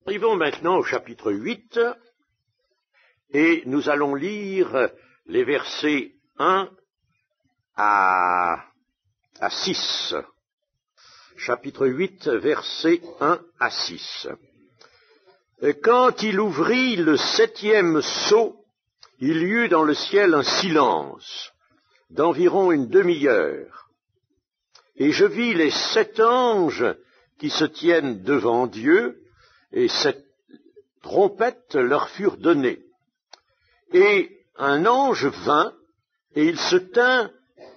Arrivons maintenant au chapitre 8 et nous allons lire les versets 1 à 6. Chapitre 8, versets 1 à 6. Quand il ouvrit le 7e sceau, il y eut dans le ciel un silence d'environ une demi-heure. Et je vis les 7 anges qui se tiennent devant Dieu, et 7 trompettes leur furent données. Et un ange vint, et il se tint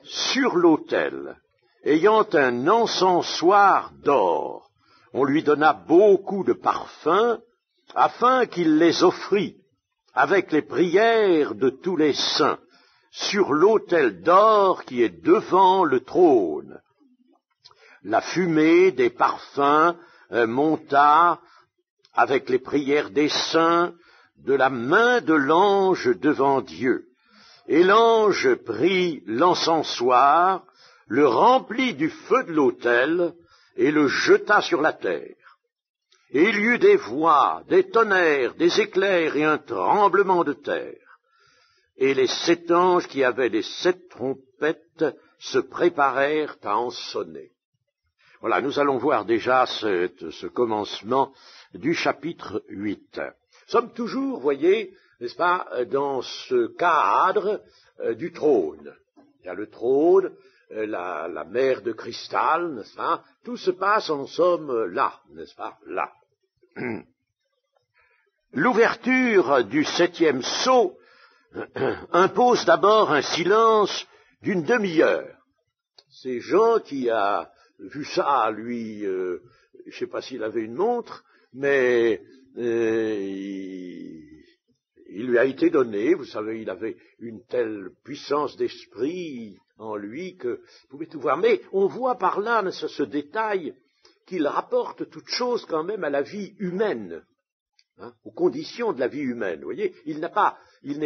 sur l'autel, ayant un encensoir d'or. On lui donna beaucoup de parfums, afin qu'il les offrît, avec les prières de tous les saints, sur l'autel d'or qui est devant le trône. La fumée des parfums monta avec les prières des saints de la main de l'ange devant Dieu. Et l'ange prit l'encensoir, le remplit du feu de l'autel et le jeta sur la terre. Et il y eut des voix, des tonnerres, des éclairs et un tremblement de terre. Et les 7 anges qui avaient les 7 trompettes se préparèrent à en sonner. Voilà, nous allons voir déjà ce commencement du chapitre 8. Nous sommes toujours, voyez, n'est-ce pas, dans ce cadre du trône. Il y a le trône, la mer de cristal, n'est-ce pas? Tout se passe en somme là, n'est-ce pas? Là. L'ouverture du 7e sceau impose d'abord un silence d'une demi-heure. C'est Jean qui a vu ça, lui, je ne sais pas s'il avait une montre, mais il lui a été donné, vous savez, il avait une telle puissance d'esprit en lui qu'il pouvait tout voir. Mais on voit par là ce détail qu'il rapporte toute chose quand même à la vie humaine, hein, aux conditions de la vie humaine. Vous voyez, il n'est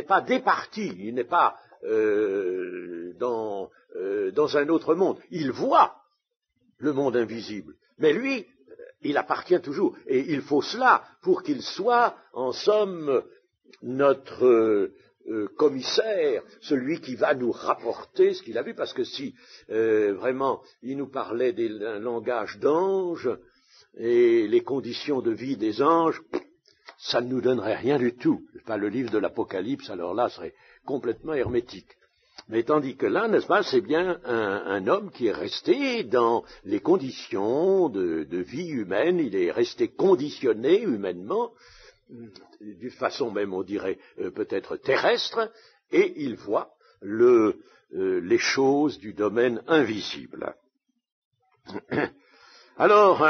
pas départi, il n'est pas dans un autre monde. Il voit le monde invisible, mais lui, il appartient toujours. Et il faut cela pour qu'il soit, en somme, notre commissaire, celui qui va nous rapporter ce qu'il a vu, parce que si vraiment il nous parlait d'un langage d'ange et les conditions de vie des anges, ça ne nous donnerait rien du tout. Enfin, le livre de l'Apocalypse, alors là, serait complètement hermétique. Mais tandis que là, n'est-ce pas, c'est bien un homme qui est resté dans les conditions de vie humaine, il est resté conditionné humainement, d'une façon même, on dirait, peut-être terrestre, et il voit les choses du domaine invisible. Alors,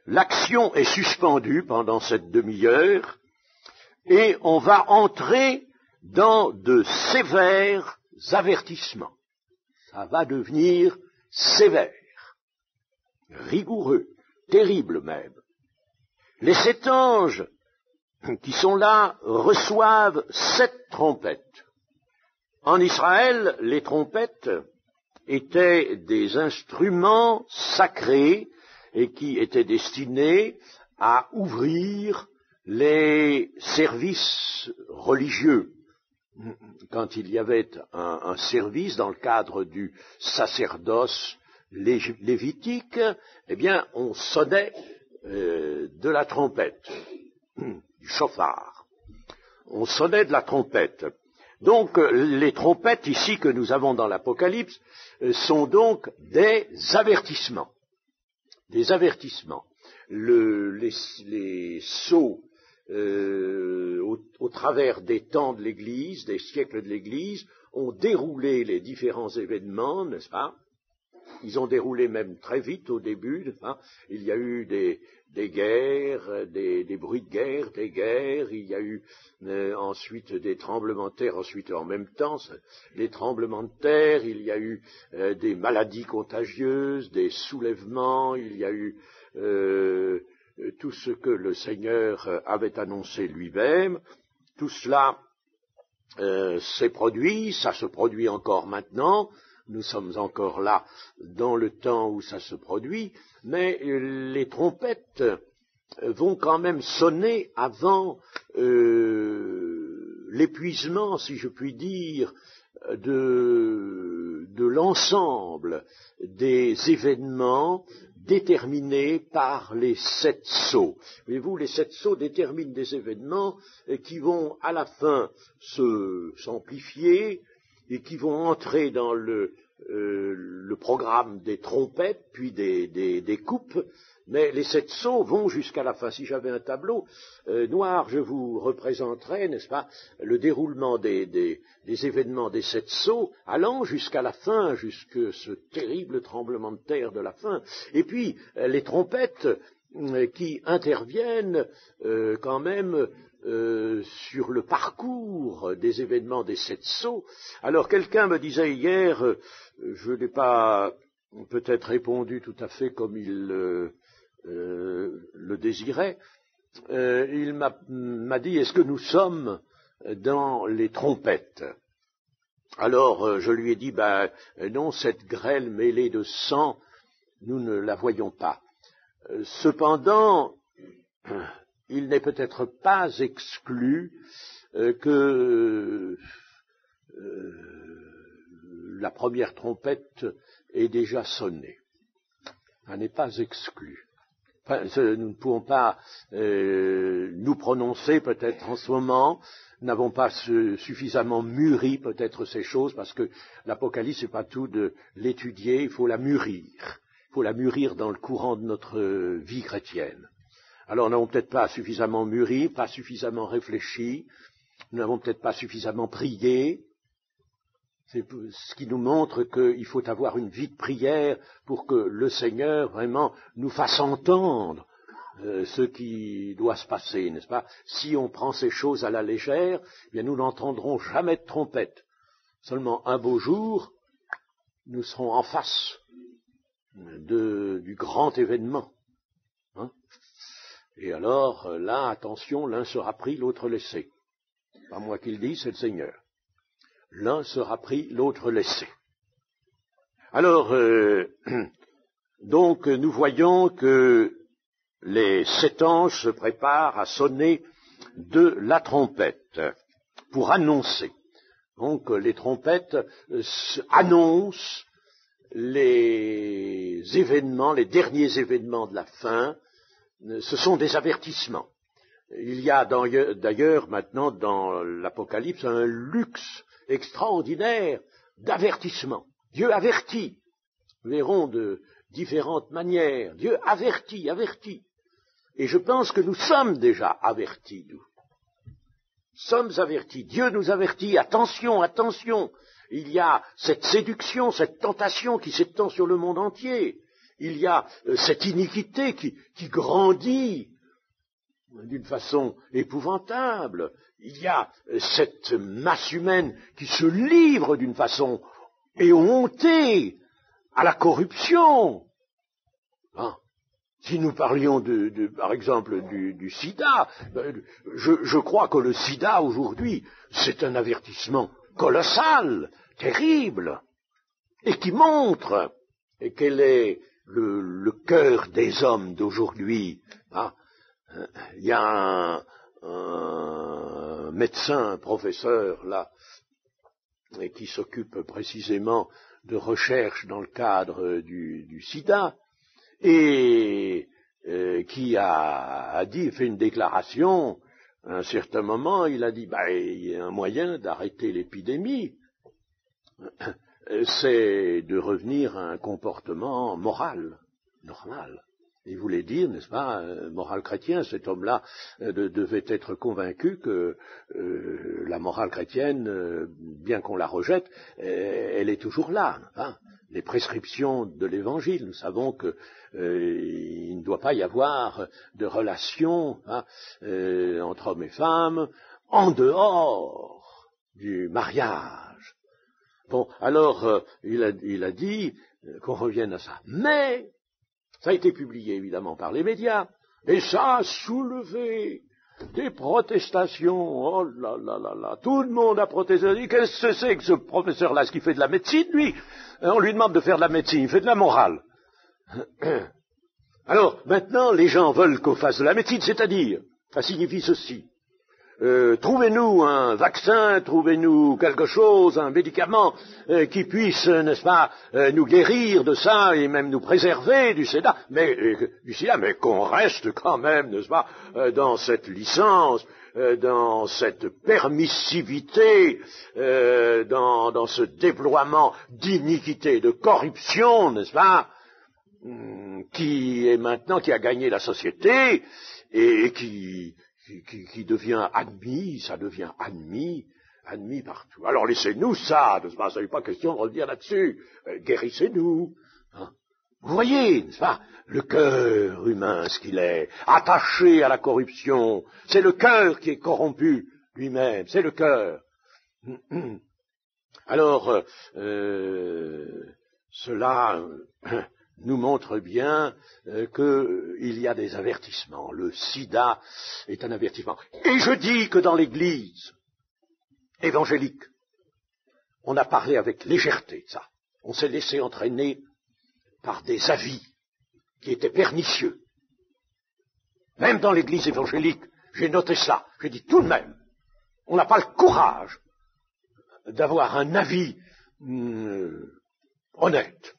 l'action est suspendue pendant cette demi-heure, et on va entrer dans de sévères avertissements. Ça va devenir sévère, rigoureux, terrible même. Les 7 anges qui sont là reçoivent 7 trompettes. En Israël, les trompettes étaient des instruments sacrés et qui étaient destinés à ouvrir les services religieux. Quand il y avait un service dans le cadre du sacerdoce lévitique, eh bien, on sonnait de la trompette, du chauffard. On sonnait de la trompette. Donc, les trompettes ici que nous avons dans l'Apocalypse sont donc des avertissements. Des avertissements. Les sceaux au travers des temps de l'Église, des siècles de l'Église, ont déroulé les différents événements, n'est-ce pas? Ils ont déroulé même très vite au début, n'est-ce pas? Il y a eu des guerres, des bruits de guerre, des guerres, il y a eu ensuite des tremblements de terre, ensuite en même temps, les tremblements de terre, il y a eu des maladies contagieuses, des soulèvements, il y a eu tout ce que le Seigneur avait annoncé lui-même, tout cela s'est produit, ça se produit encore maintenant, nous sommes encore là dans le temps où ça se produit, mais les trompettes vont quand même sonner avant l'épuisement, si je puis dire, de l'ensemble des événements déterminés par les 7 sceaux. Voyez-vous, les 7 sceaux déterminent des événements qui vont à la fin s'amplifier et qui vont entrer dans le programme des trompettes, puis des coupes, mais les 7 sceaux vont jusqu'à la fin. Si j'avais un tableau noir, je vous représenterais, n'est-ce pas, le déroulement des événements des 7 sceaux, allant jusqu'à la fin, jusque ce terrible tremblement de terre de la fin. Et puis, les trompettes qui interviennent quand même sur le parcours des événements des 7 sceaux. Alors, quelqu'un me disait hier, je n'ai pas peut-être répondu tout à fait comme il le désirait, il m'a dit, est-ce que nous sommes dans les trompettes? Alors, je lui ai dit, non, cette grêle mêlée de sang, nous ne la voyons pas. Cependant, il n'est peut-être pas exclu que la première trompette ait déjà sonné. Ça n'est pas exclu. Enfin, nous ne pouvons pas nous prononcer peut-être en ce moment, n'avons pas suffisamment mûri peut-être ces choses, parce que l'Apocalypse, c'est pas tout de l'étudier, il faut la mûrir. Il faut la mûrir dans le courant de notre vie chrétienne. Alors, nous n'avons peut-être pas suffisamment mûri, pas suffisamment réfléchi, nous n'avons peut-être pas suffisamment prié. C'est ce qui nous montre qu'il faut avoir une vie de prière pour que le Seigneur vraiment nous fasse entendre ce qui doit se passer, n'est-ce pas? Si on prend ces choses à la légère, eh bien nous n'entendrons jamais de trompette. Seulement un beau jour, nous serons en face du grand événement. Hein? Et alors, là, attention, l'un sera pris, l'autre laissé. Pas moi qui le dis, c'est le Seigneur. L'un sera pris, l'autre laissé. Alors, donc, nous voyons que les 7 anges se préparent à sonner de la trompette pour annoncer. Donc, les trompettes annoncent les événements, les derniers événements de la fin. Ce sont des avertissements. Il y a d'ailleurs maintenant dans l'Apocalypse un luxe extraordinaire d'avertissement. Dieu avertit. Nous verrons de différentes manières. Dieu avertit. Et je pense que nous sommes déjà avertis, nous. Sommes avertis. Dieu nous avertit. Attention. Il y a cette séduction, cette tentation qui s'étend sur le monde entier. Il y a cette iniquité qui grandit d'une façon épouvantable. Il y a cette masse humaine qui se livre d'une façon éhontée à la corruption. Hein? Si nous parlions par exemple du sida, je crois que le sida aujourd'hui, c'est un avertissement colossal, terrible, et qui montre quel est le cœur des hommes d'aujourd'hui. Hein? Il y a un médecin, un professeur, là, qui s'occupe précisément de recherche dans le cadre du sida, et qui a fait une déclaration, à un certain moment, il a dit, il y a un moyen d'arrêter l'épidémie, c'est de revenir à un comportement moral, normal. Il voulait dire, n'est-ce pas, moral chrétien, cet homme-là devait être convaincu que la morale chrétienne, bien qu'on la rejette, elle est toujours là. Hein. Les prescriptions de l'Évangile, nous savons que il ne doit pas y avoir de relation entre hommes et femmes en dehors du mariage. Bon, alors il a dit qu'on revienne à ça. Mais ça a été publié évidemment par les médias, et ça a soulevé des protestations. Oh là là là là, tout le monde a protesté. Qu'est-ce que c'est que ce professeur-là, ce qui fait de la médecine, lui? On lui demande de faire de la médecine, il fait de la morale. Alors, maintenant, les gens veulent qu'on fasse de la médecine, c'est-à-dire, ça signifie ceci. Trouvez-nous un vaccin, trouvez-nous quelque chose, un médicament qui puisse, n'est-ce pas, nous guérir de ça et même nous préserver du sida, mais qu'on reste quand même, n'est-ce pas, dans cette licence, dans cette permissivité, dans ce déploiement d'iniquité, de corruption, n'est-ce pas, qui a gagné la société et qui devient admis, ça devient admis partout. Alors laissez-nous ça, n'est-ce pas, ça n'est pas question de revenir là-dessus, guérissez-nous. Hein. Vous voyez, n'est-ce pas, le cœur humain, ce qu'il est, attaché à la corruption, c'est le cœur qui est corrompu lui-même, c'est le cœur. Alors, cela nous montre bien qu'il y a des avertissements. Le sida est un avertissement. Et je dis que dans l'Église évangélique, on a parlé avec légèreté de ça. On s'est laissé entraîner par des avis qui étaient pernicieux. Même dans l'Église évangélique, j'ai noté ça. J'ai dit tout de même, on n'a pas le courage d'avoir un avis honnête.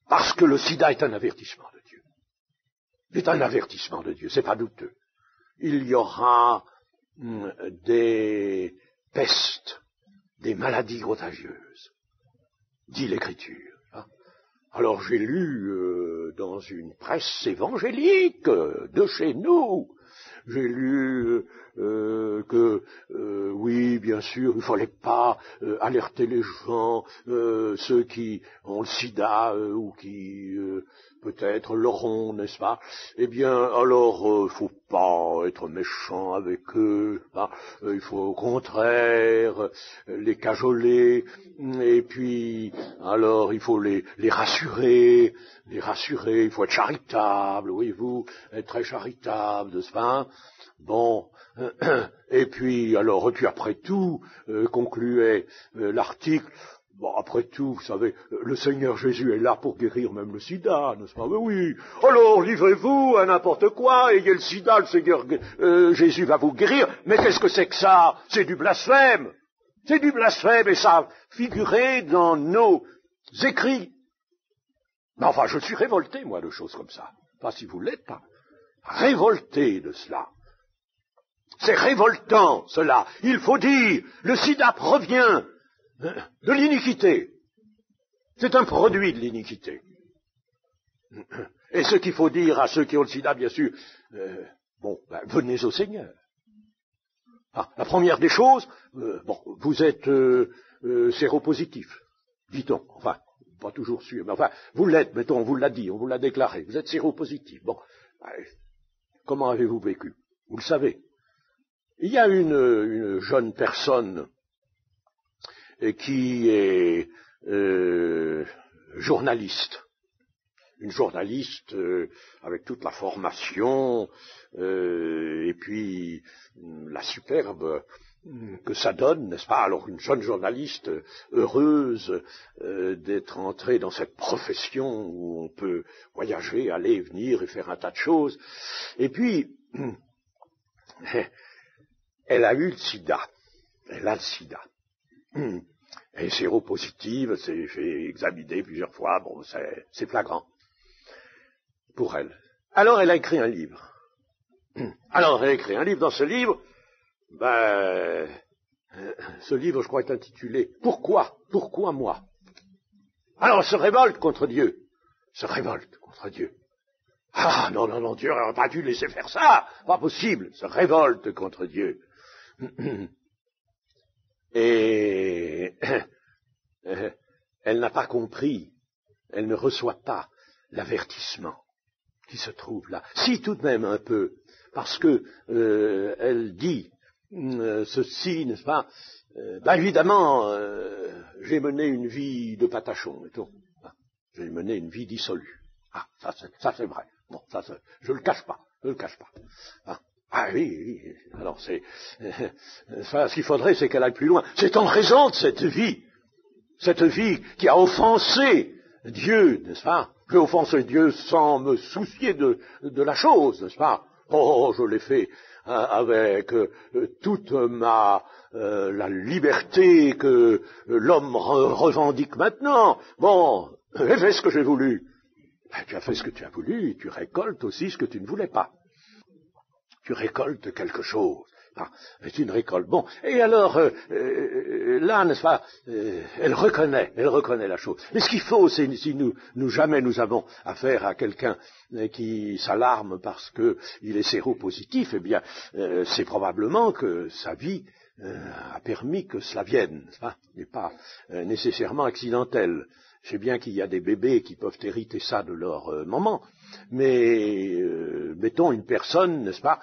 Parce que le sida est un avertissement de Dieu. C'est un avertissement de Dieu, c'est pas douteux. Il y aura des pestes, des maladies contagieuses, dit l'Écriture. Alors j'ai lu dans une presse évangélique de chez nous, j'ai lu oui, bien sûr, il ne fallait pas alerter les gens, ceux qui ont le sida ou qui peut-être l'auront, n'est-ce pas? Eh bien, alors, faut pas être méchant avec eux, hein, il faut au contraire les cajoler, et puis, alors, il faut les rassurer, il faut être charitable, voyez-vous, être très charitable, n'est-ce pas? Bon, et puis après tout, concluait l'article, bon, après tout, vous savez, le Seigneur Jésus est là pour guérir même le sida, n'est-ce pas? Mais oui, alors livrez-vous à n'importe quoi, ayez le sida, le Seigneur Jésus va vous guérir, mais qu'est-ce que c'est que ça? C'est du blasphème! C'est du blasphème, et ça a figuré dans nos écrits. Mais enfin, je suis révolté, moi, de choses comme ça. Pas si vous l'êtes pas. Révolté de cela. C'est révoltant, cela. Il faut dire, le sida provient de l'iniquité. C'est un produit de l'iniquité. Et ce qu'il faut dire à ceux qui ont le sida, bien sûr, venez au Seigneur. Ah, la première des choses, vous êtes séropositif, dit-on. Enfin, pas toujours sûr, mais enfin, vous l'êtes, mettons, on vous l'a dit, on vous l'a déclaré. Vous êtes séropositif. Bon, comment avez-vous vécu? Vous le savez. Il y a une jeune personne qui est journaliste, une journaliste avec toute la formation et puis la superbe que ça donne, n'est-ce pas? Alors une jeune journaliste heureuse d'être entrée dans cette profession où on peut voyager, aller et venir et faire un tas de choses. Et puis elle a eu le sida. Elle a le sida. Elle est séropositive, elle s'est fait examiner plusieurs fois, bon, c'est flagrant pour elle. Alors elle a écrit un livre. Alors elle a écrit un livre, dans ce livre, ce livre, je crois, est intitulé « Pourquoi moi ?» Alors elle se révolte contre Dieu. Se révolte contre Dieu. Ah, non, Dieu n'aurait pas dû laisser faire ça, pas possible, se révolte contre Dieu. Et elle n'a pas compris, elle ne reçoit pas l'avertissement qui se trouve là. Si, tout de même un peu, parce que elle dit ceci, n'est-ce pas? Évidemment, j'ai mené une vie de patachon, mettons. J'ai mené une vie dissolue. Ah, ça c'est vrai. Bon, je le cache pas. Ah oui, alors ce qu'il faudrait, c'est qu'elle aille plus loin. C'est en raison de cette vie qui a offensé Dieu, n'est-ce pas? J'ai offensé Dieu sans me soucier de la chose, n'est-ce pas? Oh, je l'ai fait avec toute la liberté que l'homme revendique maintenant. Bon, j'ai fait ce que j'ai voulu. Ben, tu as fait ce que tu as voulu, et tu récoltes aussi ce que tu ne voulais pas. Tu récoltes quelque chose. Ah, c'est une récolte. Bon, et alors, là, n'est-ce pas, elle reconnaît la chose. Mais ce qu'il faut, c'est, si jamais nous avons affaire à quelqu'un qui s'alarme parce qu'il est séropositif, eh bien, c'est probablement que sa vie a permis que cela vienne, n'est-ce pas, n'est pas nécessairement accidentel. Je sais bien qu'il y a des bébés qui peuvent hériter ça de leur maman, mais mettons une personne, n'est-ce pas,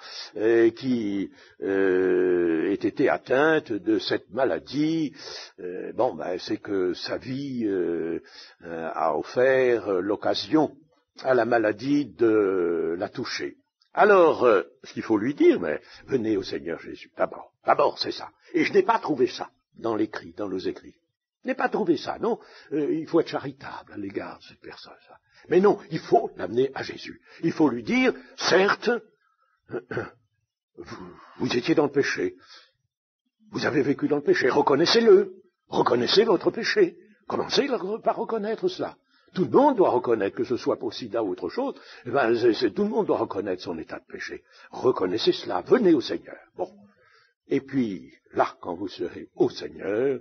qui ait été atteinte de cette maladie, c'est que sa vie a offert l'occasion à la maladie de la toucher. Alors, ce qu'il faut lui dire, mais venez au Seigneur Jésus, d'abord c'est ça. Et je n'ai pas trouvé ça dans nos écrits. Je n'ai pas trouvé ça, non. Il faut être charitable à l'égard de cette personne. Ça. Mais non, il faut l'amener à Jésus. Il faut lui dire, certes, vous étiez dans le péché. Vous avez vécu dans le péché. Reconnaissez-le. Reconnaissez votre péché. Commencez par reconnaître cela. Tout le monde doit reconnaître, que ce soit pour sida ou autre chose, tout le monde doit reconnaître son état de péché. Reconnaissez cela. Venez au Seigneur. Bon. Et puis, là, quand vous serez au Seigneur,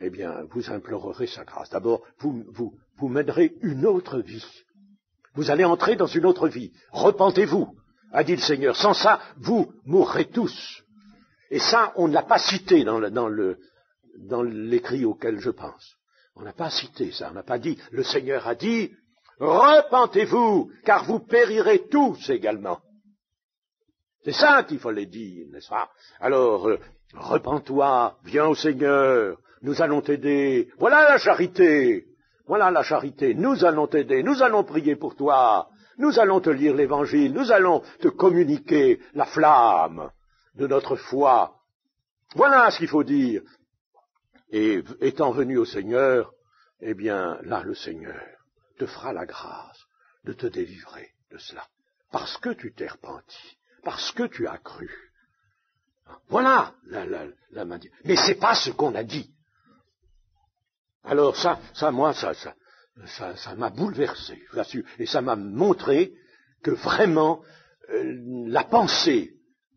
eh bien, vous implorerez sa grâce. D'abord, vous mènerez une autre vie. Vous allez entrer dans une autre vie. Repentez-vous, a dit le Seigneur. Sans ça, vous mourrez tous. Et ça, on ne l'a pas cité dans l'écrit auquel je pense. On n'a pas cité ça. On n'a pas dit, le Seigneur a dit, repentez-vous, car vous périrez tous également. C'est ça qu'il fallait dire, n'est-ce pas? Alors, repens-toi, viens au Seigneur. Nous allons t'aider. Voilà la charité. Voilà la charité. Nous allons t'aider. Nous allons prier pour toi. Nous allons te lire l'Évangile. Nous allons te communiquer la flamme de notre foi. Voilà ce qu'il faut dire. Et étant venu au Seigneur, eh bien, là, le Seigneur te fera la grâce de te délivrer de cela. Parce que tu t'es repenti. Parce que tu as cru. Voilà la main. Mais c'est pas ce qu'on a dit. Alors ça m'a bouleversé, je vous assure, et ça m'a montré que vraiment la pensée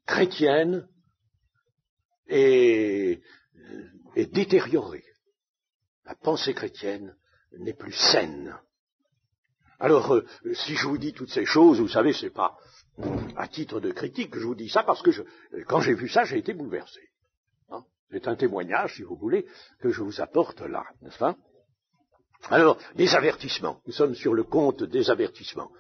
chrétienne est détériorée. La pensée chrétienne n'est plus saine. Alors, si je vous dis toutes ces choses, vous savez, c'est pas à titre de critique que je vous dis ça, parce que quand j'ai vu ça, j'ai été bouleversé. C'est un témoignage, si vous voulez, que je vous apporte là, n'est-ce pas? Alors, des avertissements. Nous sommes sur le compte des avertissements.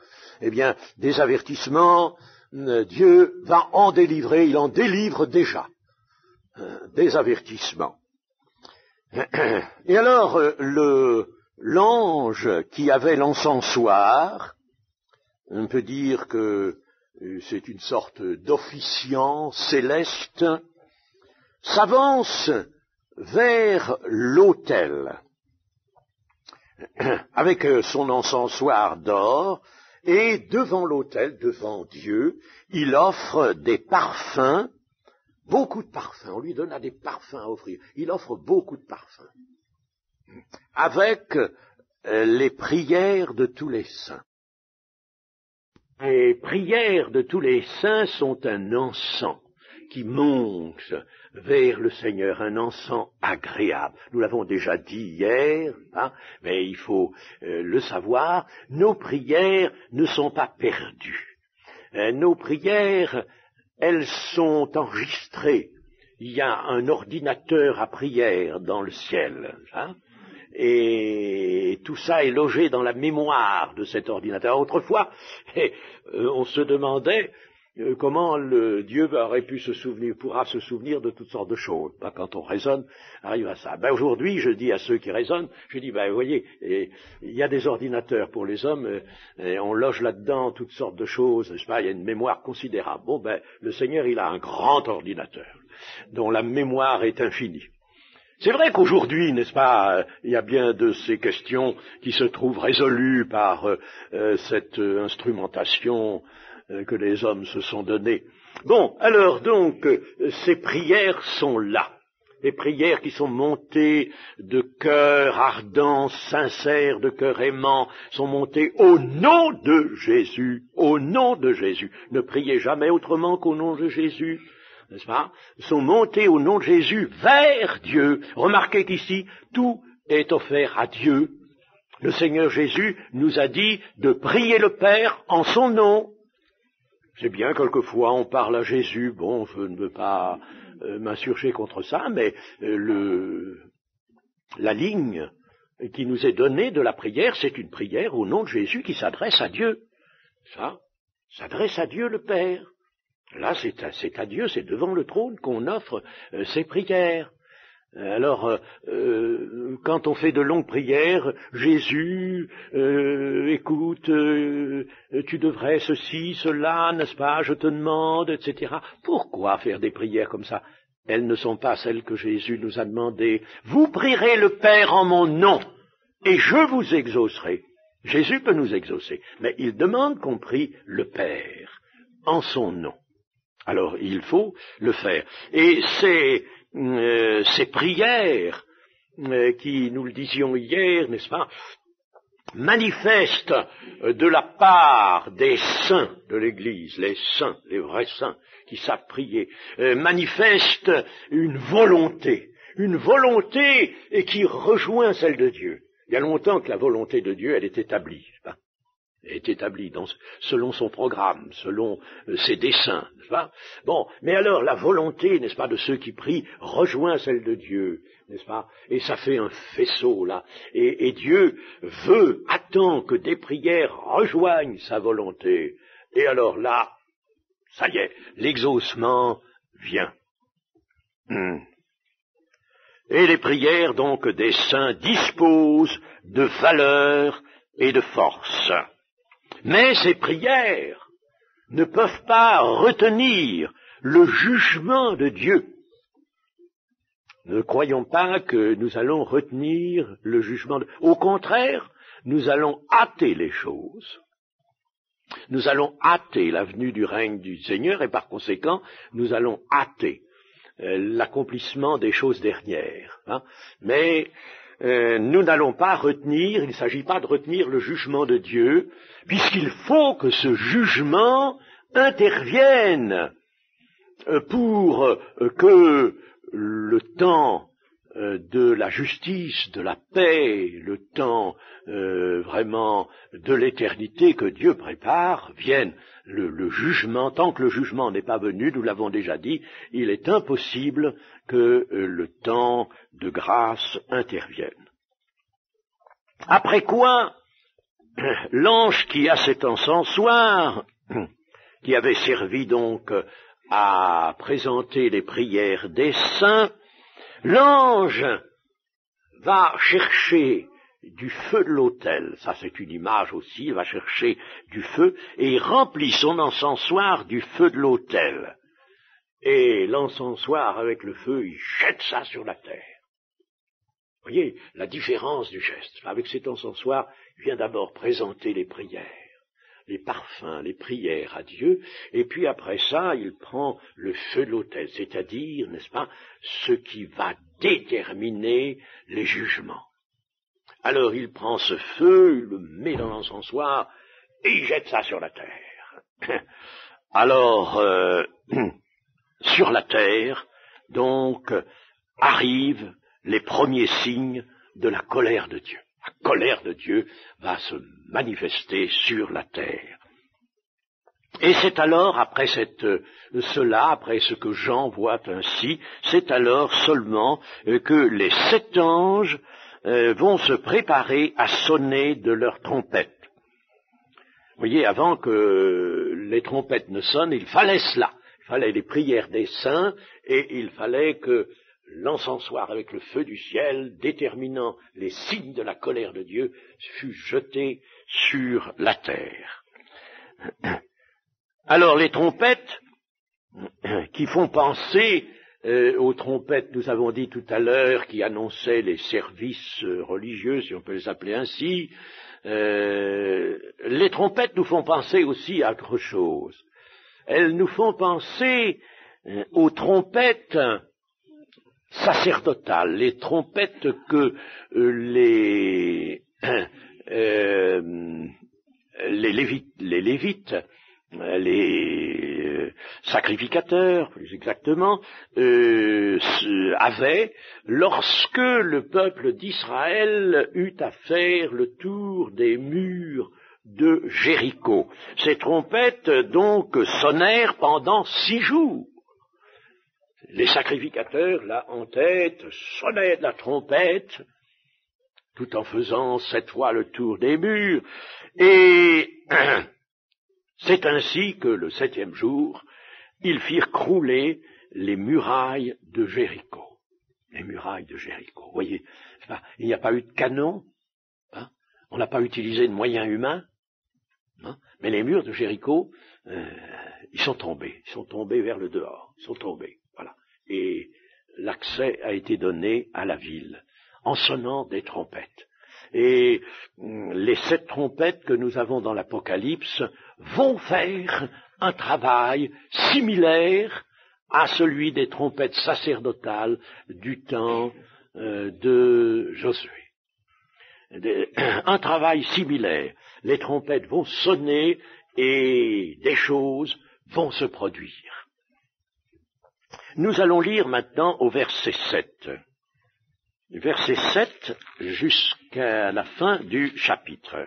Eh bien, des avertissements, Dieu va en délivrer, il en délivre déjà. Des avertissements. Et alors, l'ange qui avait l'encensoir, on peut dire que c'est une sorte d'officiant céleste, s'avance vers l'autel avec son encensoir d'or, et devant l'autel, devant Dieu, il offre des parfums, beaucoup de parfums. On lui donna des parfums à offrir. Il offre beaucoup de parfums avec les prières de tous les saints. Les prières de tous les saints sont un encens qui monte vers le Seigneur, un encens agréable. Nous l'avons déjà dit hier, mais il faut le savoir, nos prières ne sont pas perdues. Nos prières, elles sont enregistrées. Il y a un ordinateur à prière dans le ciel, et tout ça est logé dans la mémoire de cet ordinateur. Autrefois, on se demandait comment Dieu pourra se souvenir de toutes sortes de choses. Quand on raisonne, arrive à ça. Aujourd'hui, je dis à ceux qui raisonnent, je dis, vous voyez, il y a des ordinateurs pour les hommes, et on loge là-dedans toutes sortes de choses, n'est-ce pas, il y a une mémoire considérable. Le Seigneur, il a un grand ordinateur, dont la mémoire est infinie. C'est vrai qu'aujourd'hui, n'est-ce pas, il y a bien de ces questions qui se trouvent résolues par cette instrumentation que les hommes se sont donnée. Bon, alors donc, ces prières sont là. Les prières qui sont montées de cœur ardent, sincère, de cœur aimant, sont montées au nom de Jésus, au nom de Jésus. Ne priez jamais autrement qu'au nom de Jésus, n'est-ce pas? Sont montées au nom de Jésus vers Dieu. Remarquez qu'ici, tout est offert à Dieu. Le Seigneur Jésus nous a dit de prier le Père en son nom. C'est bien, quelquefois, on parle à Jésus, bon, je ne veux pas m'insurger contre ça, mais la ligne qui nous est donnée de la prière, c'est une prière au nom de Jésus qui s'adresse à Dieu. Ça, s'adresse à Dieu le Père. Là, c'est à Dieu, c'est devant le trône qu'on offre ces prières. Alors, quand on fait de longues prières, Jésus, écoute, tu devrais ceci, cela, n'est-ce pas, je te demande, etc. Pourquoi faire des prières comme ça? Elles ne sont pas celles que Jésus nous a demandées. Vous prierez le Père en mon nom, et je vous exaucerai. Jésus peut nous exaucer, mais il demande qu'on prie le Père en son nom. Alors, il faut le faire. Et ces prières qui, nous le disions hier, n'est-ce pas, manifestent de la part des saints de l'Église, les saints, les vrais saints qui savent prier, manifestent une volonté qui rejoint celle de Dieu. Il y a longtemps que la volonté de Dieu, elle est établie, n'est-ce pas? Est établi selon son programme, selon ses desseins, n'est-ce pas? Bon, mais alors la volonté, n'est-ce pas, de ceux qui prient rejoint celle de Dieu, n'est-ce pas? Et ça fait un faisceau là. Et Dieu attend que des prières rejoignent sa volonté. Et alors là, ça y est, l'exaucement vient. Et les prières donc des saints disposent de valeur et de force. Mais ces prières ne peuvent pas retenir le jugement de Dieu. Ne croyons pas que nous allons retenir le jugement de Dieu. Au contraire, nous allons hâter les choses. Nous allons hâter la venue du règne du Seigneur et par conséquent, nous allons hâter l'accomplissement des choses dernières. Mais nous n'allons pas retenir, il ne s'agit pas de retenir le jugement de Dieu, puisqu'il faut que ce jugement intervienne pour que le temps de la justice, de la paix, le temps vraiment de l'éternité que Dieu prépare vienne. Le jugement, tant que le jugement n'est pas venu, nous l'avons déjà dit, il est impossible que le temps de grâce intervienne. Après quoi, l'ange qui a cet encensoir, qui avait servi donc à présenter les prières des saints, l'ange va chercher du feu de l'autel, ça c'est une image aussi, il va chercher du feu, et il remplit son encensoir du feu de l'autel. Et l'encensoir avec le feu, il jette ça sur la terre. Vous voyez la différence du geste. Avec cet encensoir, il vient d'abord présenter les prières, les parfums, les prières à Dieu, et puis après ça, il prend le feu de l'autel, c'est-à-dire, n'est-ce pas, ce qui va déterminer les jugements. Alors il prend ce feu, il le met dans l'encensoir, et il jette ça sur la terre. Alors, sur la terre, donc, arrivent les premiers signes de la colère de Dieu. La colère de Dieu va se manifester sur la terre. Et c'est alors, après après ce que Jean voit ainsi, c'est alors seulement que les 7 anges vont se préparer à sonner de leurs trompettes. Vous voyez, avant que les trompettes ne sonnent, il fallait cela. Il fallait les prières des saints et il fallait que l'encensoir avec le feu du ciel, déterminant les signes de la colère de Dieu, fût jeté sur la terre. Alors les trompettes qui font penser aux trompettes, nous avons dit tout à l'heure, qui annonçaient les services religieux, si on peut les appeler ainsi. Les trompettes nous font penser aussi à autre chose. Elles nous font penser aux trompettes sacerdotales, les trompettes que les lévites, les sacrificateurs, plus exactement, avaient lorsque le peuple d'Israël eut à faire le tour des murs de Jéricho. Ces trompettes, donc, sonnèrent pendant 6 jours. Les sacrificateurs, là, en tête, sonnaient de la trompette, tout en faisant 7 fois le tour des murs, et c'est ainsi que le 7e jour, ils firent crouler les murailles de Jéricho. Les murailles de Jéricho. Vous voyez, il n'y a pas eu de canon, hein, on n'a pas utilisé de moyens humains, hein, mais les murs de Jéricho, ils sont tombés vers le dehors, ils sont tombés, voilà. Et l'accès a été donné à la ville, en sonnant des trompettes. Et les 7 trompettes que nous avons dans l'Apocalypse vont faire un travail similaire à celui des trompettes sacerdotales du temps de Josué. Un travail similaire. Les trompettes vont sonner et des choses vont se produire. Nous allons lire maintenant au verset 7. Verset 7 jusqu'à la fin du chapitre.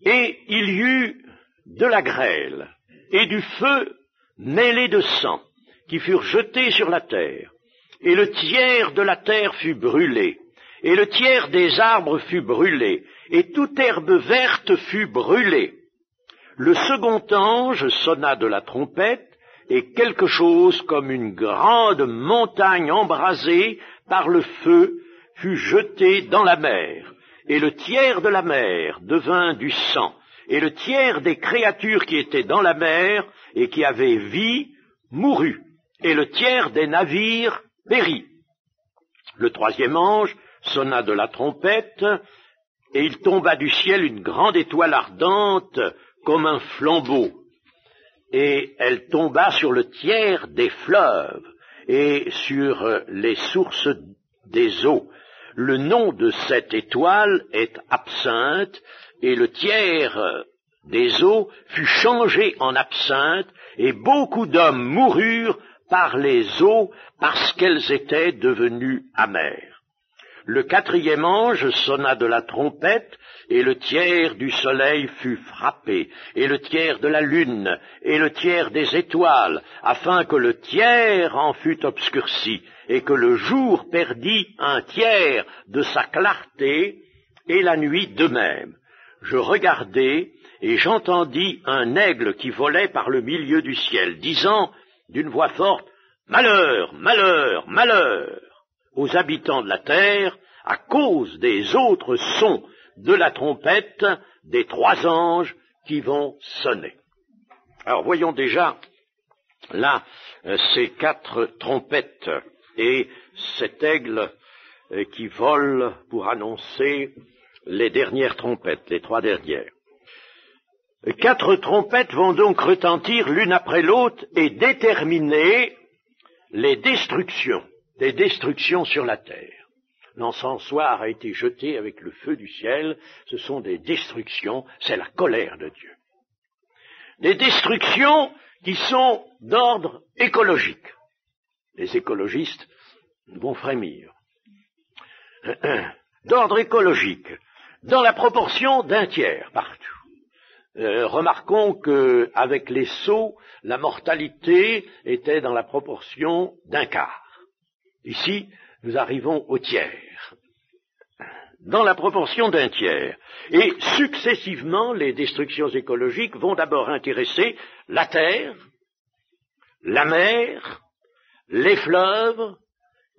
Et il y eut de la grêle et du feu mêlé de sang qui furent jetés sur la terre, et le tiers de la terre fut brûlé, et le tiers des arbres fut brûlé, et toute herbe verte fut brûlée. Le second ange sonna de la trompette, et quelque chose comme une grande montagne embrasée par le feu fut jeté dans la mer, et le tiers de la mer devint du sang, et le tiers des créatures qui étaient dans la mer et qui avaient vie mourut, et le tiers des navires périt. Le 3e ange sonna de la trompette, et il tomba du ciel une grande étoile ardente comme un flambeau, et elle tomba sur le tiers des fleuves et sur les sources des eaux. Le nom de cette étoile est absinthe, et le tiers des eaux fut changé en absinthe, et beaucoup d'hommes moururent par les eaux parce qu'elles étaient devenues amères. Le 4e ange sonna de la trompette, et le tiers du soleil fut frappé, et le tiers de la lune, et le tiers des étoiles, afin que le tiers en fût obscurci, et que le jour perdit un tiers de sa clarté, et la nuit de même. Je regardai, et j'entendis un aigle qui volait par le milieu du ciel, disant d'une voix forte, « Malheur, malheur, malheur !» aux habitants de la terre, à cause des autres sons de la trompette des 3 anges qui vont sonner. Alors voyons déjà là ces 4 trompettes et cet aigle qui vole pour annoncer les dernières trompettes, les 3 dernières. 4 trompettes vont donc retentir l'une après l'autre et déterminer les destructions, des destructions sur la terre. L'encensoir a été jeté avec le feu du ciel, ce sont des destructions, c'est la colère de Dieu. Des destructions qui sont d'ordre écologique. Les écologistes vont frémir. D'ordre écologique, dans la proportion d'un tiers partout. Remarquons qu'avec les sauts, la mortalité était dans la proportion d'un quart. Ici, nous arrivons au tiers, dans la proportion d'un tiers. Et successivement, les destructions écologiques vont d'abord intéresser la terre, la mer, les fleuves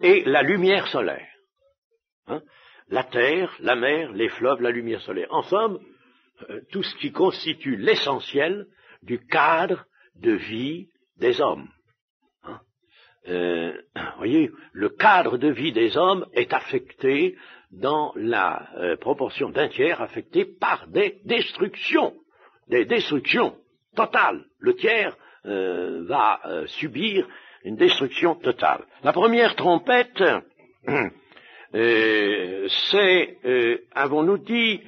et la lumière solaire. La terre, la mer, les fleuves, la lumière solaire. En somme, tout ce qui constitue l'essentiel du cadre de vie des hommes. voyez, le cadre de vie des hommes est affecté dans la proportion d'un tiers affecté par des destructions totales. Le tiers va subir une destruction totale. La première trompette, c'est, avons-nous dit,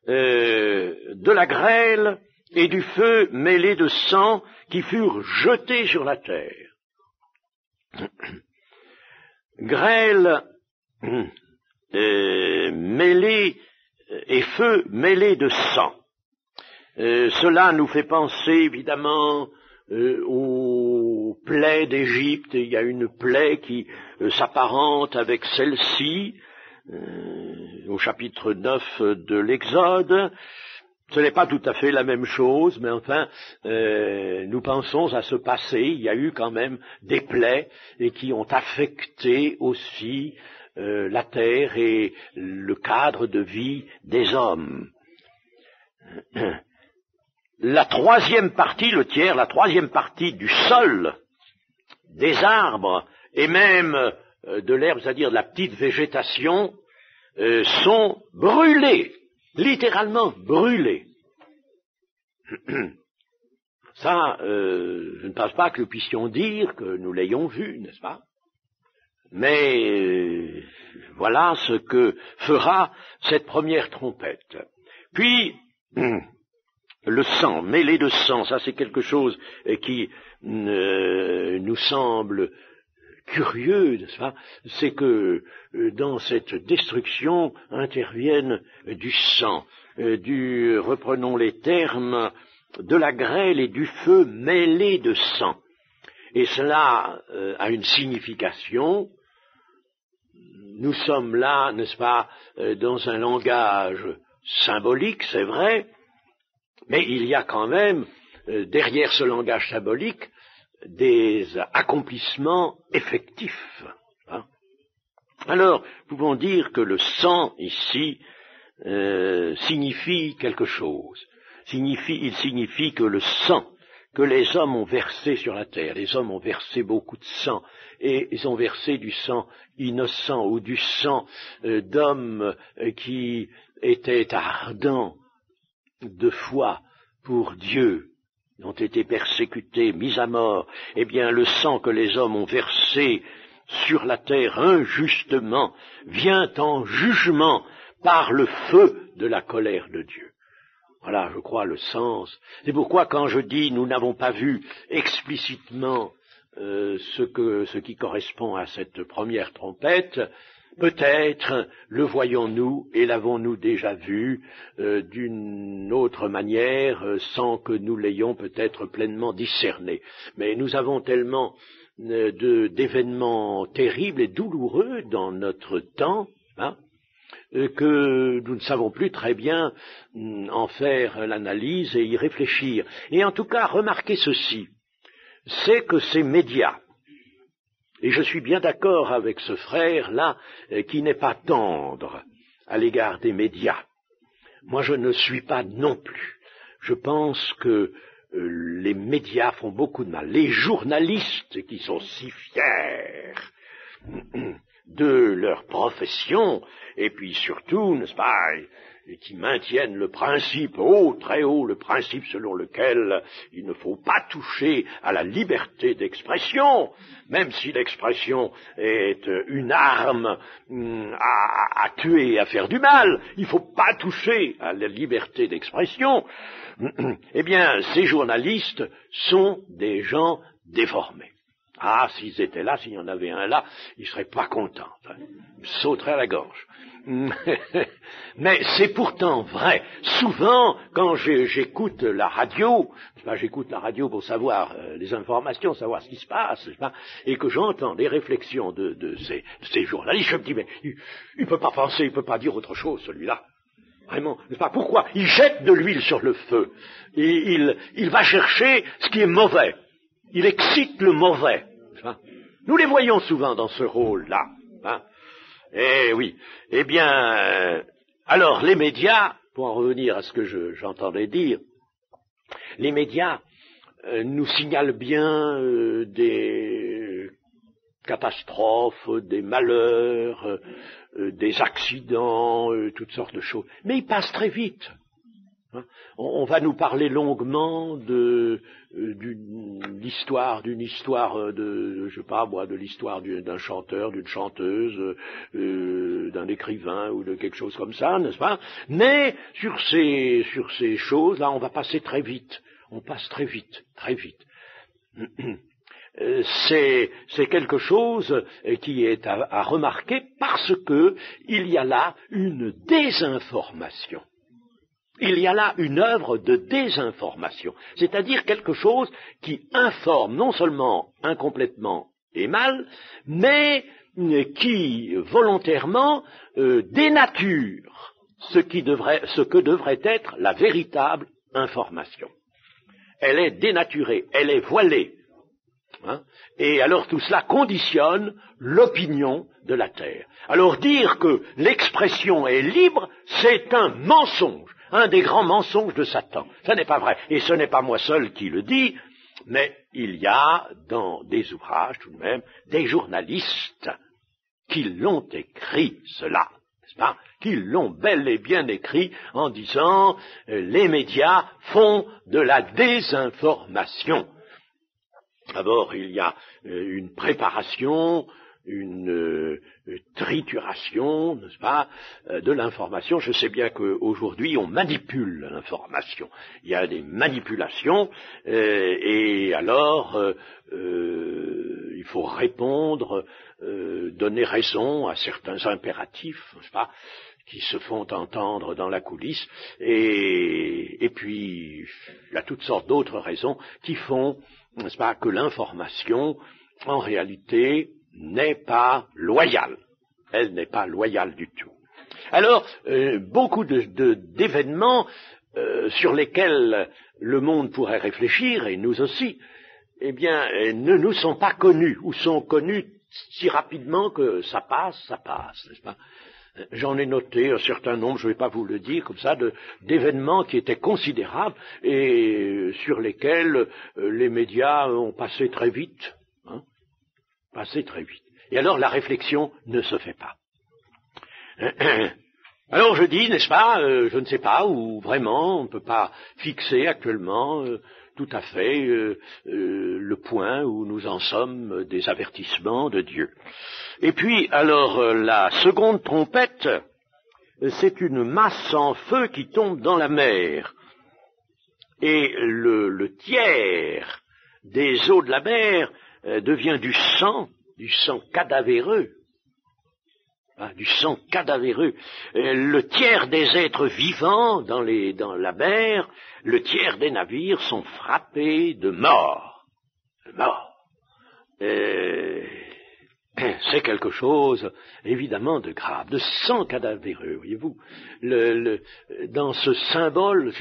de la grêle et du feu mêlés de sang qui furent jetés sur la terre. Grêle mêlée et feu mêlé de sang. Cela nous fait penser évidemment aux plaies d'Égypte. Il y a une plaie qui s'apparente avec celle-ci au chapitre 9 de l'Exode. Ce n'est pas tout à fait la même chose, mais enfin, nous pensons à ce passé. Il y a eu quand même des plaies et qui ont affecté aussi la terre et le cadre de vie des hommes. La troisième partie, le tiers, la troisième partie du sol, des arbres et même de l'herbe, c'est-à-dire de la petite végétation, sont brûlés, littéralement brûlés. Ça, je ne pense pas que nous puissions dire que nous l'ayons vu, n'est-ce pas? Mais voilà ce que fera cette première trompette. Puis, le sang, mêlé de sang, ça c'est quelque chose qui nous semble curieux, n'est-ce pas? C'est que dans cette destruction intervienne du sang, reprenons les termes, de la grêle et du feu mêlés de sang. Et cela a une signification. Nous sommes là, n'est-ce pas, dans un langage symbolique, c'est vrai, mais il y a quand même, derrière ce langage symbolique, des accomplissements effectifs. Hein. Alors, nous pouvons dire que le sang, ici, signifie quelque chose. Il signifie que le sang que les hommes ont versé sur la terre, les hommes ont versé beaucoup de sang, et ils ont versé du sang innocent ou du sang d'hommes qui étaient ardents de foi pour Dieu, ont été persécutés, mis à mort. Eh bien, le sang que les hommes ont versé sur la terre injustement vient en jugement par le feu de la colère de Dieu. Voilà, je crois, le sens. C'est pourquoi quand je dis nous n'avons pas vu explicitement ce qui correspond à cette première trompette, peut-être le voyons-nous et l'avons-nous déjà vu d'une autre manière sans que nous l'ayons peut-être pleinement discerné. Mais nous avons tellement d'événements terribles et douloureux dans notre temps, hein, que nous ne savons plus très bien en faire l'analyse et y réfléchir. Et en tout cas, remarquez ceci, c'est que ces médias, et je suis bien d'accord avec ce frère-là qui n'est pas tendre à l'égard des médias. Moi, je ne suis pas non plus. Je pense que les médias font beaucoup de mal. Les journalistes qui sont si fiers de leur profession, et puis surtout, n'est-ce pas, qui maintiennent le principe haut, très haut, le principe selon lequel il ne faut pas toucher à la liberté d'expression, même si l'expression est une arme à tuer et à faire du mal, il ne faut pas toucher à la liberté d'expression. Eh bien, ces journalistes sont des gens déformés. Ah, s'ils étaient là, s'il y en avait un là, ils ne seraient pas contents. Hein. Ils sauteraient à la gorge. Mais c'est pourtant vrai. Souvent, quand j'écoute la radio, j'écoute la radio pour savoir les informations, savoir ce qui se passe, et que j'entends les réflexions de ces journalistes, je me dis, mais il ne peut pas penser, il ne peut pas dire autre chose, celui-là. Vraiment, n'est-ce pas? Pourquoi? Il jette de l'huile sur le feu. Et il va chercher ce qui est mauvais. Il excite le mauvais. Nous les voyons souvent dans ce rôle-là. Hein. Eh oui. Eh bien, alors les médias, pour en revenir à ce que j'entendais dire, les médias nous signalent bien des catastrophes, des malheurs, des accidents, toutes sortes de choses. Mais ils passent très vite. On va nous parler longuement d'une histoire de, je sais pas moi, de l'histoire d'un chanteur, d'une chanteuse, d'un écrivain ou de quelque chose comme ça, n'est-ce pas? Mais sur ces choses-là, on va passer très vite. On passe très vite, très vite. C'est quelque chose qui est à remarquer parce que il y a là une désinformation. Il y a là une œuvre de désinformation, c'est-à-dire quelque chose qui informe non seulement incomplètement et mal, mais qui volontairement dénature ce que devrait être la véritable information. Elle est dénaturée, elle est voilée. Et alors tout cela conditionne l'opinion de la terre. Alors dire que l'expression est libre, c'est un mensonge. Un des grands mensonges de Satan. Ce n'est pas vrai. Et ce n'est pas moi seul qui le dis, mais il y a dans des ouvrages tout de même des journalistes qui l'ont écrit cela, n'est-ce pas? Qui l'ont bel et bien écrit en disant les médias font de la désinformation. D'abord, il y a une préparation, une trituration, n'est-ce pas, de l'information. Je sais bien qu'aujourd'hui, on manipule l'information. Il y a des manipulations, et alors, il faut répondre, donner raison à certains impératifs, n'est-ce pas, qui se font entendre dans la coulisse, et puis, il y a toutes sortes d'autres raisons qui font, n'est-ce pas, que l'information, en réalité, n'est pas loyale. Elle n'est pas loyale du tout. Alors, beaucoup d'événements sur lesquels le monde pourrait réfléchir, et nous aussi, eh bien, ne nous sont pas connus, ou sont connus si rapidement que ça passe, n'est-ce pas? J'en ai noté un certain nombre, je ne vais pas vous le dire comme ça, d'événements qui étaient considérables et sur lesquels les médias ont passé très vite. Passé très vite. Et alors la réflexion ne se fait pas. Alors je dis, n'est-ce pas, je ne sais pas, où vraiment on ne peut pas fixer actuellement tout à fait le point où nous en sommes des avertissements de Dieu. Et puis, alors, la seconde trompette, c'est une masse en feu qui tombe dans la mer. Et le tiers des eaux de la mer devient du sang cadavéreux. Du sang cadavéreux. Le tiers des êtres vivants dans la mer, le tiers des navires sont frappés de mort. C'est quelque chose, évidemment, de grave, de sang cadavéreux, voyez-vous. Dans ce symbole,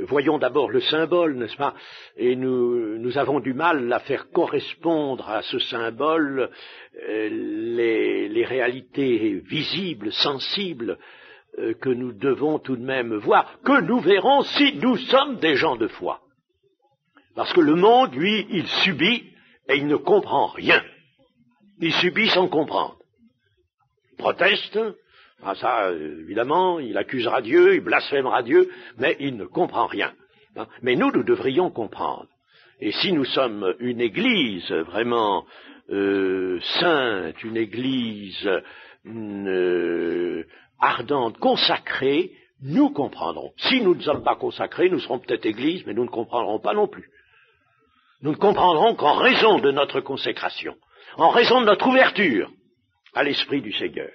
voyons d'abord le symbole, n'est-ce pas? Et nous avons du mal à faire correspondre à ce symbole les réalités visibles, sensibles, que nous devons tout de même voir, que nous verrons si nous sommes des gens de foi. Parce que le monde, lui, il subit et il ne comprend rien. Il subit sans comprendre. Il proteste, ça, évidemment, il accusera Dieu, il blasphémera Dieu, mais il ne comprend rien. Mais nous devrions comprendre. Et si nous sommes une église vraiment sainte, une église ardente, consacrée, nous comprendrons. Si nous ne sommes pas consacrés, nous serons peut-être église, mais nous ne comprendrons pas non plus. Nous ne comprendrons qu'en raison de notre consécration, en raison de notre ouverture à l'Esprit du Seigneur.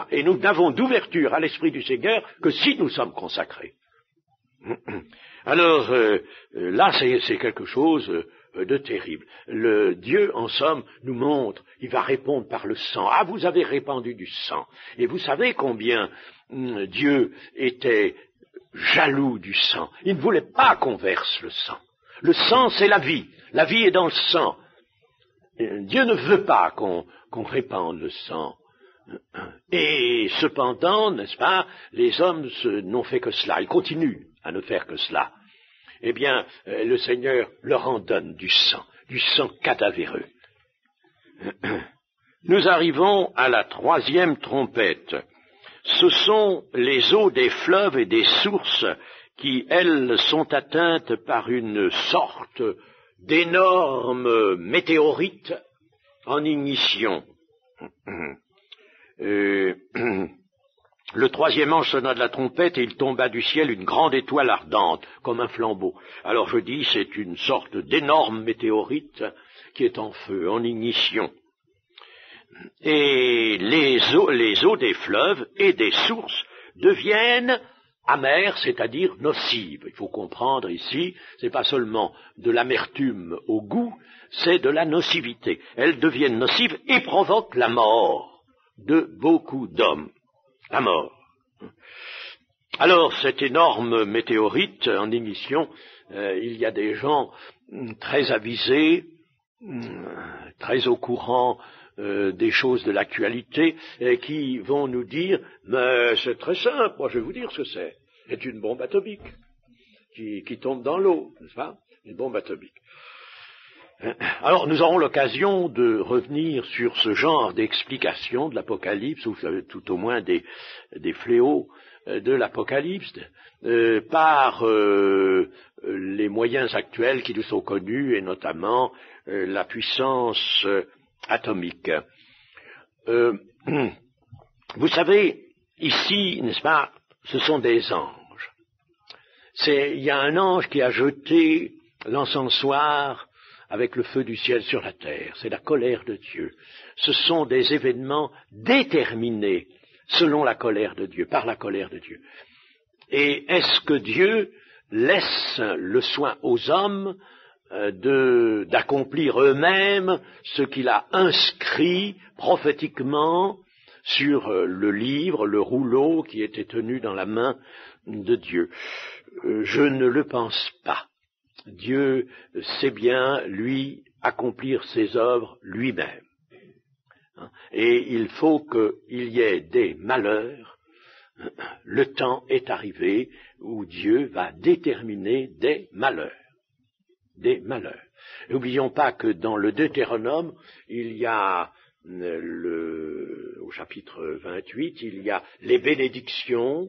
Et nous n'avons d'ouverture à l'Esprit du Seigneur que si nous sommes consacrés. Alors, là, c'est quelque chose de terrible. Le Dieu, en somme, nous montre, il va répondre par le sang. Ah, vous avez répandu du sang. Et vous savez combien Dieu était jaloux du sang. Il ne voulait pas qu'on verse le sang. Le sang, c'est la vie. La vie est dans le sang. Dieu ne veut pas qu'on répande le sang. Et cependant, n'est-ce pas, les hommes n'ont fait que cela. Ils continuent à ne faire que cela. Eh bien, le Seigneur leur en donne du sang cadavéreux. Nous arrivons à la troisième trompette. Ce sont les eaux des fleuves et des sources qui, elles, sont atteintes par une sorte d'énorme météorite en ignition. Le troisième ange sonna de la trompette et il tomba du ciel une grande étoile ardente, comme un flambeau. Alors je dis, c'est une sorte d'énorme météorite qui est en feu, en ignition. Et les eaux des fleuves et des sources deviennent amères, c'est-à-dire nocives. Il faut comprendre ici, c'est pas seulement de l'amertume au goût, c'est de la nocivité. Elles deviennent nocives et provoquent la mort de beaucoup d'hommes. La mort. Alors, cette énorme météorite en ignition, il y a des gens très avisés, très au courant des choses de l'actualité, qui vont nous dire, mais c'est très simple, moi je vais vous dire ce que c'est. C'est une bombe atomique qui tombe dans l'eau, n'est-ce pas? Une bombe atomique. Alors, nous aurons l'occasion de revenir sur ce genre d'explication de l'Apocalypse, ou tout au moins des fléaux de l'Apocalypse, par les moyens actuels qui nous sont connus, et notamment la puissance atomique. Vous savez, ici, n'est-ce pas, ce sont des anges. Il y a un ange qui a jeté l'encensoir avec le feu du ciel sur la terre. C'est la colère de Dieu. Ce sont des événements déterminés selon la colère de Dieu, par la colère de Dieu. Et est-ce que Dieu laisse le soin aux hommes d'accomplir eux-mêmes ce qu'il a inscrit prophétiquement sur le livre, le rouleau qui était tenu dans la main de Dieu? Je ne le pense pas. Dieu sait bien, lui, accomplir ses œuvres lui-même. Et il faut qu'il y ait des malheurs. Le temps est arrivé où Dieu va déterminer des malheurs. Des malheurs. N'oublions pas que dans le Deutéronome, il y a au chapitre 28, il y a les bénédictions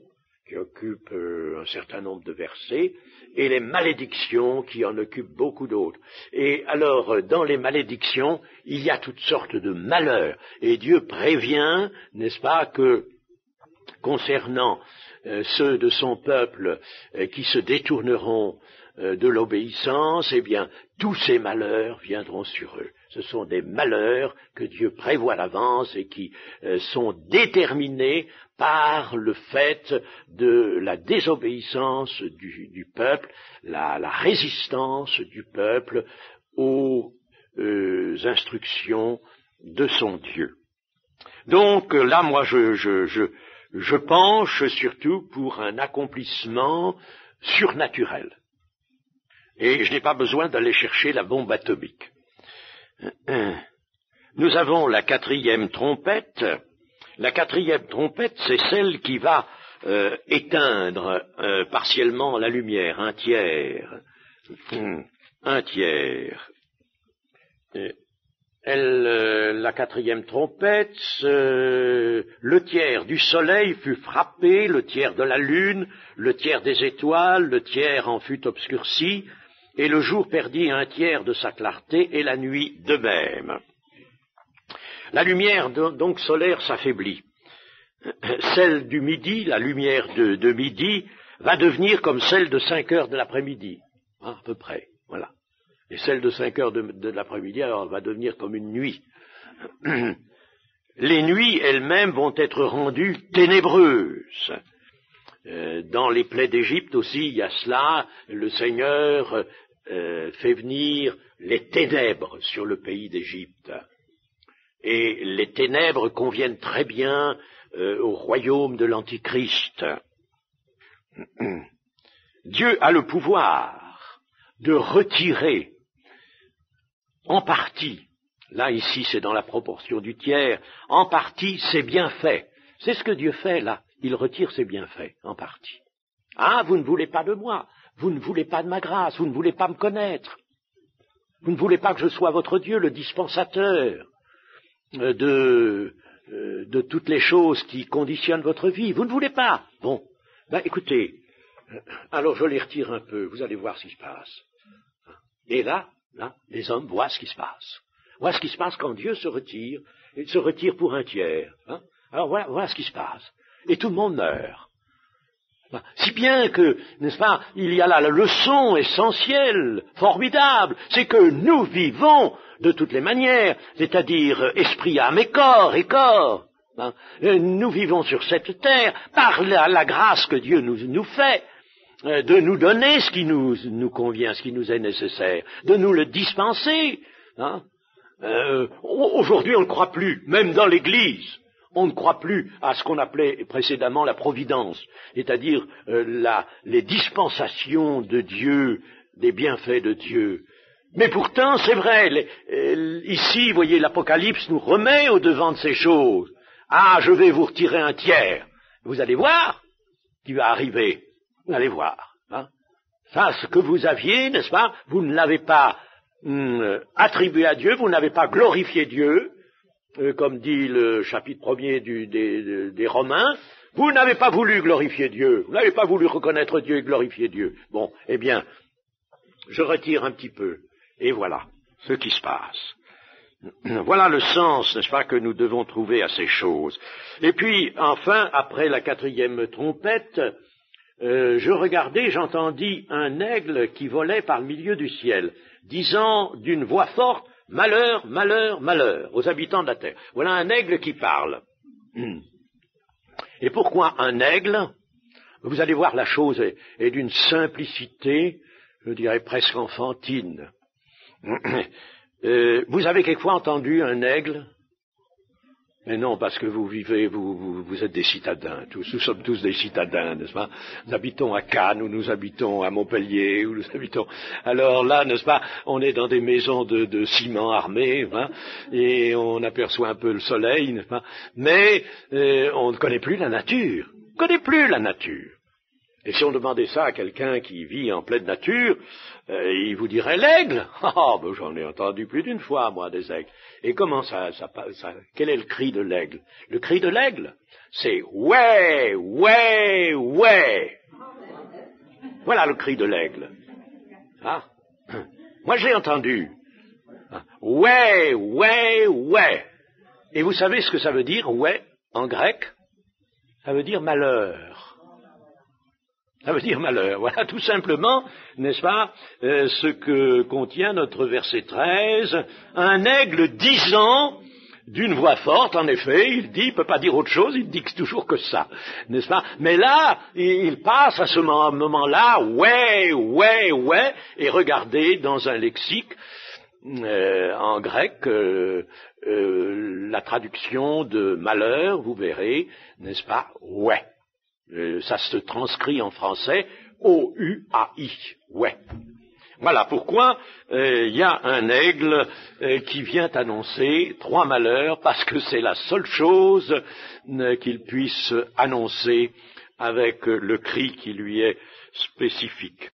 qui occupent un certain nombre de versets, et les malédictions qui en occupent beaucoup d'autres. Et alors, dans les malédictions, il y a toutes sortes de malheurs. Et Dieu prévient, n'est-ce pas, que concernant ceux de son peuple qui se détourneront de l'obéissance, eh bien, tous ces malheurs viendront sur eux. Ce sont des malheurs que Dieu prévoit à l'avance et qui sont déterminés par le fait de la désobéissance du peuple, la résistance du peuple aux instructions de son Dieu. Donc là, moi, je penche surtout pour un accomplissement surnaturel. Et je n'ai pas besoin d'aller chercher la bombe atomique. Nous avons la quatrième trompette. La quatrième trompette, c'est celle qui va éteindre partiellement la lumière, un tiers. La quatrième trompette, le tiers du soleil fut frappé, le tiers de la lune, le tiers des étoiles, le tiers en fut obscurci, et le jour perdit un tiers de sa clarté, et la nuit de même. La lumière donc solaire s'affaiblit. Celle du midi, la lumière de midi, va devenir comme celle de 5 heures de l'après-midi, à peu près, voilà. Et celle de 5 heures de l'après-midi, alors, elle va devenir comme une nuit. Les nuits elles-mêmes vont être rendues ténébreuses. Dans les plaies d'Égypte aussi, il y a cela, le Seigneur fait venir les ténèbres sur le pays d'Égypte. Et les ténèbres conviennent très bien au royaume de l'Antichrist. Dieu a le pouvoir de retirer en partie, là ici c'est dans la proportion du tiers, en partie ses bienfaits. C'est ce que Dieu fait là, il retire ses bienfaits en partie. Ah, vous ne voulez pas de moi, vous ne voulez pas de ma grâce, vous ne voulez pas me connaître, vous ne voulez pas que je sois votre Dieu, le dispensateur. de toutes les choses qui conditionnent votre vie. Vous ne voulez pas. Bon, ben écoutez, alors je les retire un peu, vous allez voir ce qui se passe. Et là, les hommes voient ce qui se passe. Voient ce qui se passe quand Dieu se retire. Il se retire pour un tiers. Hein. Alors voilà ce qui se passe. Et tout le monde meurt. Si bien que, n'est-ce pas, il y a là la leçon essentielle, formidable, c'est que nous vivons de toutes les manières, c'est-à-dire esprit, âme et corps. Hein. Nous vivons sur cette terre par la grâce que Dieu nous fait, de nous donner ce qui nous convient, ce qui nous est nécessaire, de nous le dispenser. Hein. Aujourd'hui, on ne croit plus, même dans l'Église. On ne croit plus à ce qu'on appelait précédemment la providence, c'est-à-dire les dispensations de Dieu, des bienfaits de Dieu. Mais pourtant, c'est vrai, ici, vous voyez, l'Apocalypse nous remet au devant de ces choses. Ah, je vais vous retirer un tiers. Vous allez voir ce qui va arriver. Vous allez voir. Hein. Ça, ce que vous aviez, n'est-ce pas, vous ne l'avez pas attribué à Dieu, vous n'avez pas glorifié Dieu. Comme dit le chapitre 1er des Romains, vous n'avez pas voulu glorifier Dieu, vous n'avez pas voulu reconnaître Dieu et glorifier Dieu. Bon, eh bien, je retire un petit peu, et voilà ce qui se passe. Voilà le sens, n'est-ce pas, que nous devons trouver à ces choses. Et puis, enfin, après la 4e trompette, je regardais, j'entendis un aigle qui volait par le milieu du ciel, disant d'une voix forte, malheur, malheur, malheur aux habitants de la terre. Voilà un aigle qui parle. Et pourquoi un aigle? Vous allez voir, la chose est d'une simplicité, je dirais presque enfantine. Vous avez quelquefois entendu un aigle? Mais non, parce que vous vivez, vous êtes des citadins, nous sommes tous des citadins, n'est-ce pas? Nous habitons à Cannes, ou nous habitons à Montpellier, ou nous habitons... Alors là, n'est-ce pas, on est dans des maisons de ciment armé, hein, et on aperçoit un peu le soleil, n'est-ce pas? Mais on ne connaît plus la nature. On ne connaît plus la nature. Et si on demandait ça à quelqu'un qui vit en pleine nature, il vous dirait l'aigle. Ben j'en ai entendu plus d'une fois, moi, des aigles. Et comment ça, quel est le cri de l'aigle? Le cri de l'aigle, c'est ouais, ouais, ouais. Voilà le cri de l'aigle. Ah. Moi, je l'ai entendu. Ouais, ouais, ouais. Et vous savez ce que ça veut dire, ouais, en grec? Ça veut dire malheur. Ça veut dire malheur. Voilà tout simplement, n'est-ce pas, ce que contient notre verset 13. Un aigle disant d'une voix forte, en effet, il dit, il ne peut pas dire autre chose, il dit toujours que ça, n'est-ce pas? Mais là, il passe à ce moment-là, ouais, ouais, ouais, et regardez dans un lexique en grec, la traduction de malheur, vous verrez, n'est-ce pas, ouais. Ça se transcrit en français O-U-A-I, ouais. Voilà pourquoi il y a un aigle qui vient annoncer 3 malheurs, parce que c'est la seule chose qu'il puisse annoncer avec le cri qui lui est spécifique.